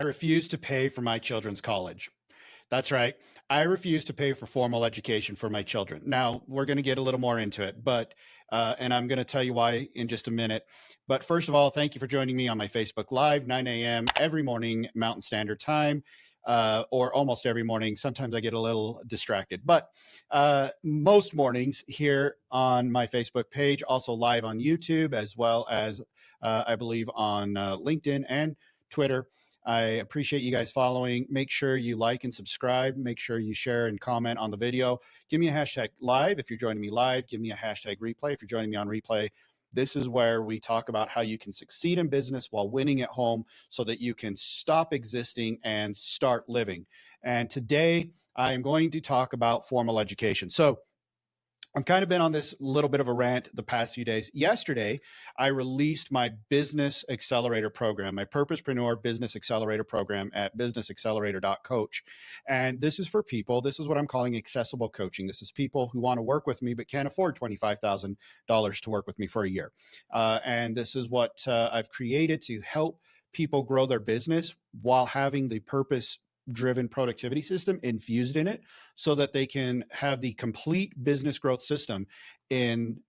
I refuse to pay for my children's college. That's right. I refuse to pay for formal education for my children. Now, we're going to get a little more into it, and I'm going to tell you why in just a minute. But first of all, thank you for joining me on my Facebook Live, 9 a.m. every morning, Mountain Standard Time, or almost every morning. Sometimes I get a little distracted, but most mornings here on my Facebook page, also live on YouTube, as well as I believe on LinkedIn and Twitter. I appreciate you guys following. Make sure you like and subscribe. Make sure you share and comment on the video. Give me a hashtag live if you're joining me live. Give me a hashtag replay if you're joining me on replay. This is where we talk about how you can succeed in business while winning at home so that you can stop existing and start living. And today I am going to talk about formal education. So I've kind of been on this little bit of a rant the past few days. Yesterday, I released my Business Accelerator program, my Purposepreneur Business Accelerator program at businessaccelerator.coach. And this is for people, this is what I'm calling accessible coaching. This is people who want to work with me but can't afford $25,000 to work with me for a year. And this is what I've created to help people grow their business while having the purpose-driven productivity system infused in it so that they can have the complete business growth system and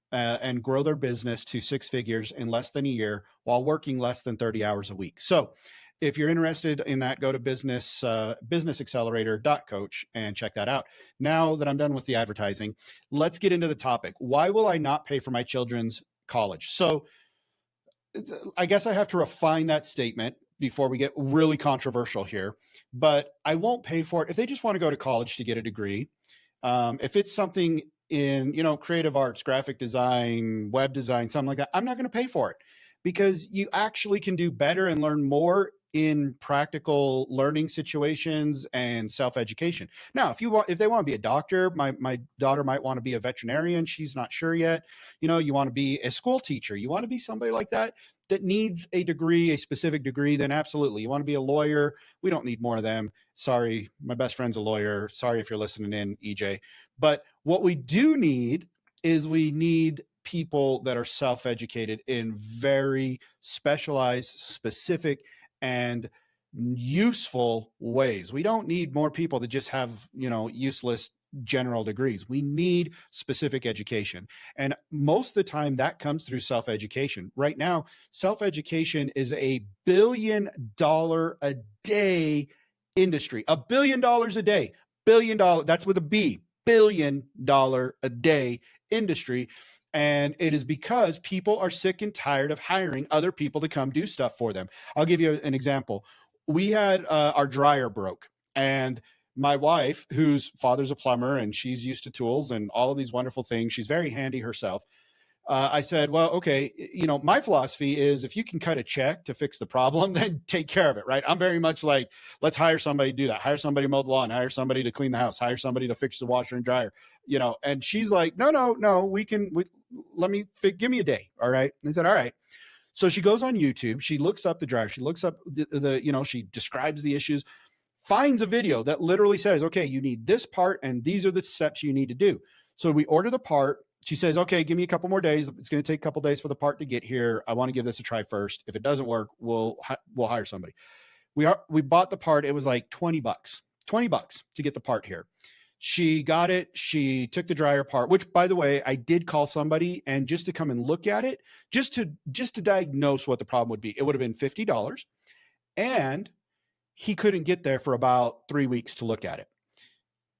grow their business to six figures in less than a year while working less than 30 hours a week. So if you're interested in that, go to businessaccelerator.coach and check that out. Now that I'm done with the advertising, let's get into the topic. Why will I not pay for my children's college? So I guess I have to refine that statement before we get really controversial here, but I won't pay for it. If they just want to go to college to get a degree, if it's something in, creative arts, graphic design, web design, something like that, I'm not going to pay for it because you actually can do better and learn more in practical learning situations and self-education. Now, if they want to be a doctor, my daughter might want to be a veterinarian. She's not sure yet. You want to be a school teacher. You want to be somebody like that needs a degree, a specific degree, then absolutely. You want to be a lawyer. We don't need more of them. Sorry, my best friend's a lawyer. Sorry if you're listening in, EJ. But what we do need is we need people that are self-educated in very specialized, specific, and useful ways. We don't need more people that just have, useless general degrees. We need specific education. And most of the time that comes through self-education. Right now, self-education is a $1 billion a day industry. $1 billion a day. $1 billion, that's with a B. $1 billion a day industry. And it is because people are sick and tired of hiring other people to come do stuff for them. I'll give you an example. We had our dryer broke, and my wife, whose father's a plumber and she's used to tools and all of these wonderful things, she's very handy herself. I said, well, okay, my philosophy is if you can cut a check to fix the problem, then take care of it, right? I'm very much like, let's hire somebody to do that. Hire somebody to mow the lawn, hire somebody to clean the house, hire somebody to fix the washer and dryer, and she's like, no, give me a day. All right. And I said, all right. So she goes on YouTube, she looks up the dryer, she looks up she describes the issues, finds a video that literally says, okay, you need this part and these are the steps you need to do. So we order the part. She says, okay, give me a couple more days. It's going to take a couple days for the part to get here. I want to give this a try first. If it doesn't work, we'll hire somebody. We bought the part. It was like $20 to get the part here. She got it. She took the dryer part, which, by the way, I did call somebody and just to come and look at it, just to diagnose what the problem would be. It would have been $50, and he couldn't get there for about 3 weeks to look at it.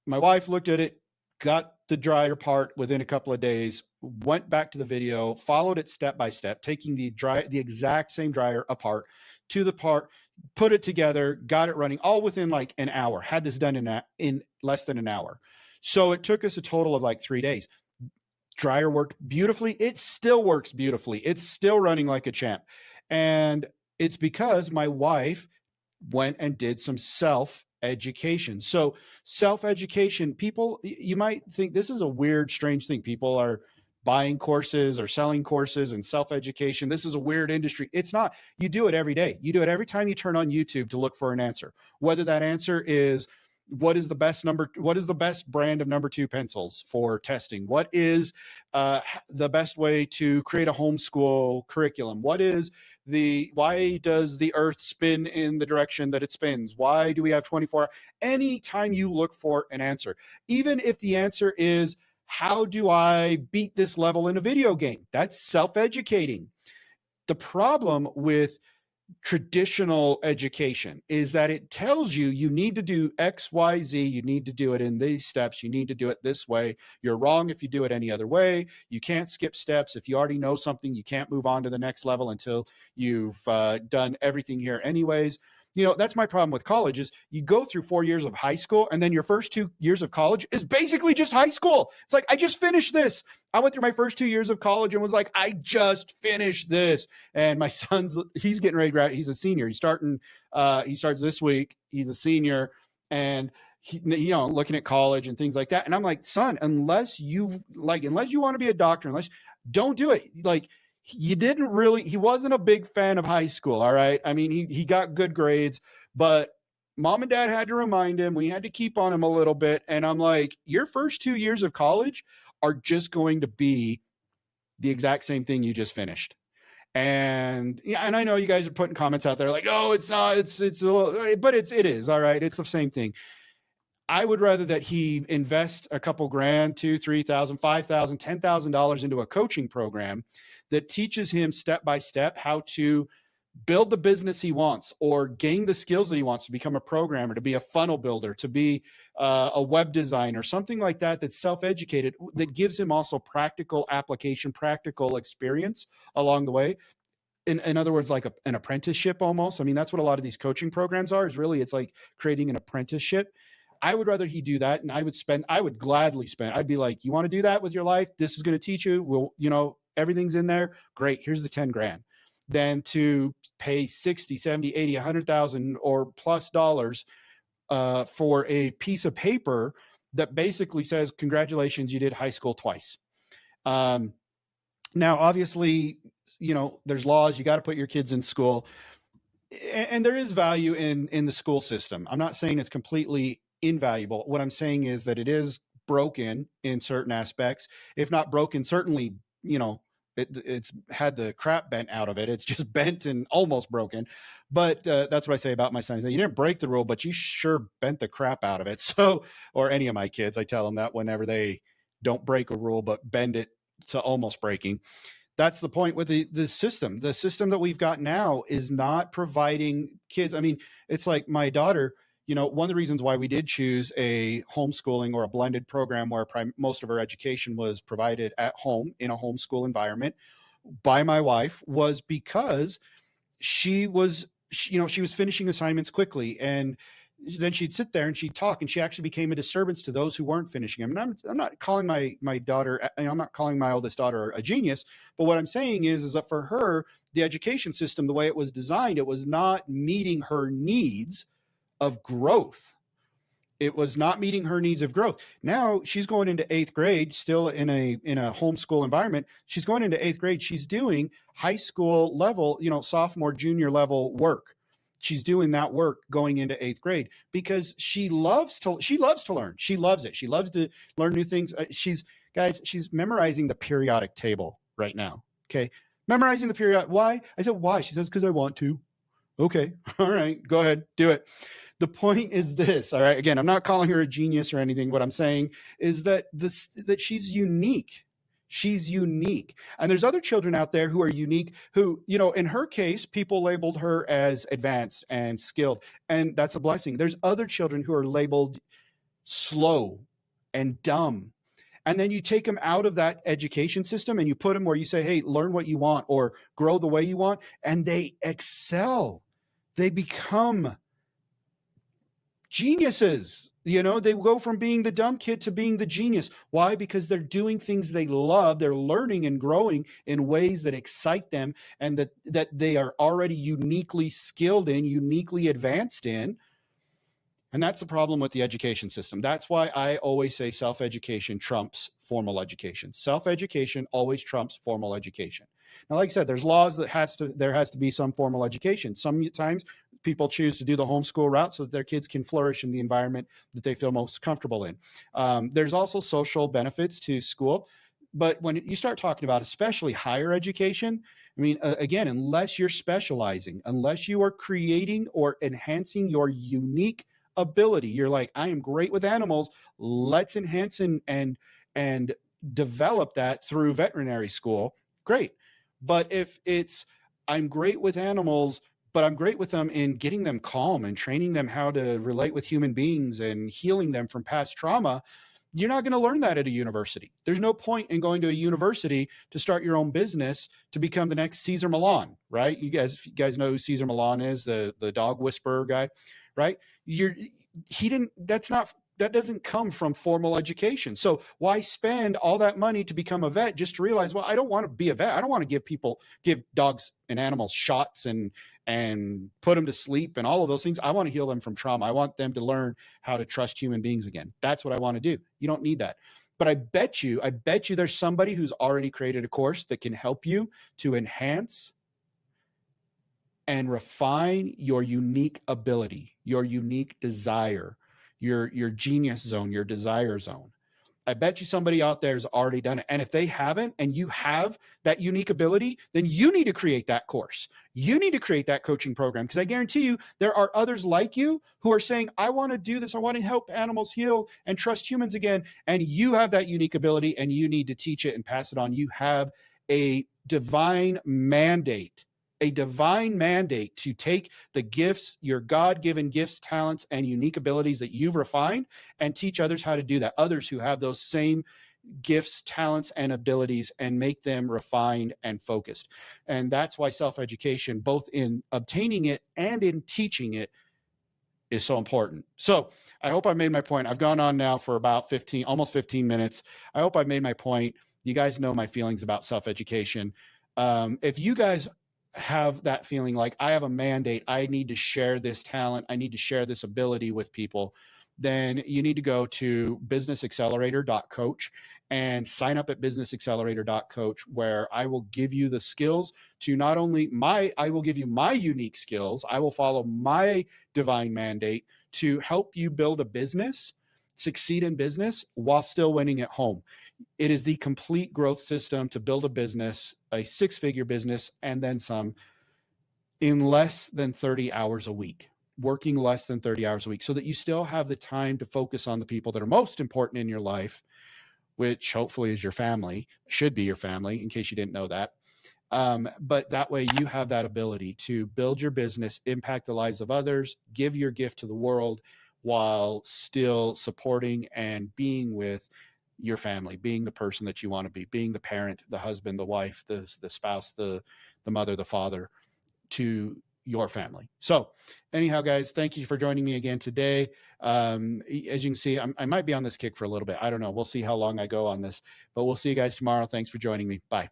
My wife looked at it, got the dryer part within a couple of days, went back to the video, followed it step by step, taking the exact same dryer apart to the part, put it together, got it running all within like an hour, had this done in less than an hour. So it took us a total of like 3 days. Dryer worked beautifully. It still works beautifully. It's still running like a champ. And it's because my wife went and did some self-education. So self-education, people, you might think this is a weird, strange thing. People are buying courses or selling courses and self-education. This is a weird industry. It's not. You do it every day. You do it every time you turn on YouTube to look for an answer, whether that answer is what is the best brand of number two pencils for testing? What is the best way to create a homeschool curriculum? Why does the earth spin in the direction that it spins? Why do we have 24? Anytime you look for an answer, even if the answer is, how do I beat this level in a video game? That's self-educating. The problem with traditional education is that it tells you you need to do X, Y, Z. You need to do it in these steps. You need to do it this way. You're wrong if you do it any other way. You can't skip steps. If you already know something, you can't move on to the next level until you've done everything here anyways. That's my problem with college is you go through 4 years of high school, and then your first 2 years of college is basically just high school. It's like, I just finished this. I went through my first 2 years of college and was like, I just finished this. And my he's getting ready to graduate. He's a senior. He starts this week. He's a senior, and looking at college and things like that. And I'm like, son, unless you want to be a doctor, don't do it. Like, he wasn't a big fan of high school. All right. I mean, he got good grades, but mom and dad had to remind him. We had to keep on him a little bit. And I'm like, your first 2 years of college are just going to be the exact same thing you just finished. And yeah, and I know you guys are putting comments out there like, oh, it's not, it's a little, but it is. All right. It's the same thing. I would rather that he invest a couple grand, $2,000, $3,000, $5,000, $10,000 into a coaching program that teaches him step by step how to build the business he wants or gain the skills that he wants to become a programmer, to be a funnel builder, to be a web designer, something like that, that's self-educated, that gives him also practical application, practical experience along the way. In other words, like an apprenticeship almost. I mean, that's what a lot of these coaching programs are, is really, it's like creating an apprenticeship. I would rather he do that. And I would gladly spend, I'd be like, you want to do that with your life? This is going to teach you. Everything's in there. Great. Here's the 10 grand. Than to pay 60, 70, 80, 100,000 or plus dollars for a piece of paper that basically says, congratulations, you did high school twice. Now, obviously, there's laws. You got to put your kids in school. And there is value in the school system. I'm not saying it's completely invaluable. What I'm saying is that it is broken in certain aspects. If not broken, certainly, it's had the crap bent out of it. It's just bent and almost broken. But that's what I say about my son. You didn't break the rule, but you sure bent the crap out of it. So, or any of my kids, I tell them that whenever they don't break a rule, but bend it to almost breaking. That's the point with the system. The system that we've got now is not providing kids. I mean, it's like my daughter, one of the reasons why we did choose a homeschooling or a blended program where most of her education was provided at home in a homeschool environment by my wife was because she was finishing assignments quickly, and then she'd sit there and she'd talk, and she actually became a disturbance to those who weren't finishing them. And I'm not calling my daughter, I'm not calling my oldest daughter a genius, but what I'm saying is that for her, the education system, the way it was designed, it was not meeting her needs of growth. It was not meeting her needs of growth. Now she's going into 8th grade, still in a homeschool environment. She's going into 8th grade. She's doing high school level, sophomore, junior level work. She's doing that work going into 8th grade because she loves to learn. She loves it. She loves to learn new things. She's memorizing the periodic table right now. Okay. Memorizing the periodic. Why? I said, why? She says, because I want to. Okay. All right. Go ahead. Do it. The point is this. All right. Again, I'm not calling her a genius or anything. What I'm saying is that that she's unique. She's unique. And there's other children out there who are unique, who, in her case, people labeled her as advanced and skilled. And that's a blessing. There's other children who are labeled slow and dumb. And then you take them out of that education system and you put them where you say, hey, learn what you want or grow the way you want. And they excel. They become geniuses. They go from being the dumb kid to being the genius. Why? Because they're doing things they love. They're learning and growing in ways that excite them and that they are already uniquely skilled in, uniquely advanced in. And that's the problem with the education system. That's why I always say self-education trumps formal education. Self-education always trumps formal education. Now, like I said, there's laws that there has to be some formal education. Sometimes people choose to do the homeschool route so that their kids can flourish in the environment that they feel most comfortable in. There's also social benefits to school. But when you start talking about especially higher education, I mean, again, unless you're specializing, unless you are creating or enhancing your unique ability, you're like, I am great with animals. Let's enhance and develop that through veterinary school. Great. But if it's, I'm great with animals, but I'm great with them in getting them calm and training them how to relate with human beings and healing them from past trauma, you're not going to learn that at a university. There's no point in going to a university to start your own business to become the next Cesar Millan, right? You guys know who Cesar Millan is, the dog whisperer guy, right? That doesn't come from formal education. So why spend all that money to become a vet just to realize, well, I don't want to be a vet. I don't want to give dogs and animals shots and put them to sleep and all of those things. I want to heal them from trauma. I want them to learn how to trust human beings again. That's what I want to do. You don't need that. But I bet you there's somebody who's already created a course that can help you to enhance and refine your unique ability, your unique desire, your genius zone, your desire zone. I bet you somebody out there has already done it. And if they haven't, and you have that unique ability, then you need to create that course. You need to create that coaching program, because I guarantee you there are others like you who are saying, I want to do this. I want to help animals heal and trust humans again. And you have that unique ability and you need to teach it and pass it on. You have a divine mandate to take the gifts, your God-given gifts, talents, and unique abilities that you've refined, and teach others how to do that. Others who have those same gifts, talents, and abilities, and make them refined and focused. And that's why self-education, both in obtaining it and in teaching it, is so important. So I hope I made my point. I've gone on now for about almost 15 minutes. I hope I made my point. You guys know my feelings about self-education. If you guys have that feeling like, I have a mandate, I need to share this talent, I need to share this ability with people, then you need to go to businessaccelerator.coach and sign up at businessaccelerator.coach, where I will give you the skills to not only I will give you my unique skills, I will follow my divine mandate to help you build a business, succeed in business while still winning at home. It is the complete growth system to build a business, a six-figure business, and then some, in less than 30 hours a week, working less than 30 hours a week, so that you still have the time to focus on the people that are most important in your life, which hopefully is your family, should be your family, in case you didn't know that. But that way you have that ability to build your business, impact the lives of others, give your gift to the world, while still supporting and being with your family, being the person that you want to be, being the parent, the husband, the wife, the spouse, the mother, the father to your family. So anyhow, guys, thank you for joining me again today. As you can see, I might be on this kick for a little bit. I don't know. We'll see how long I go on this, but we'll see you guys tomorrow. Thanks for joining me. Bye.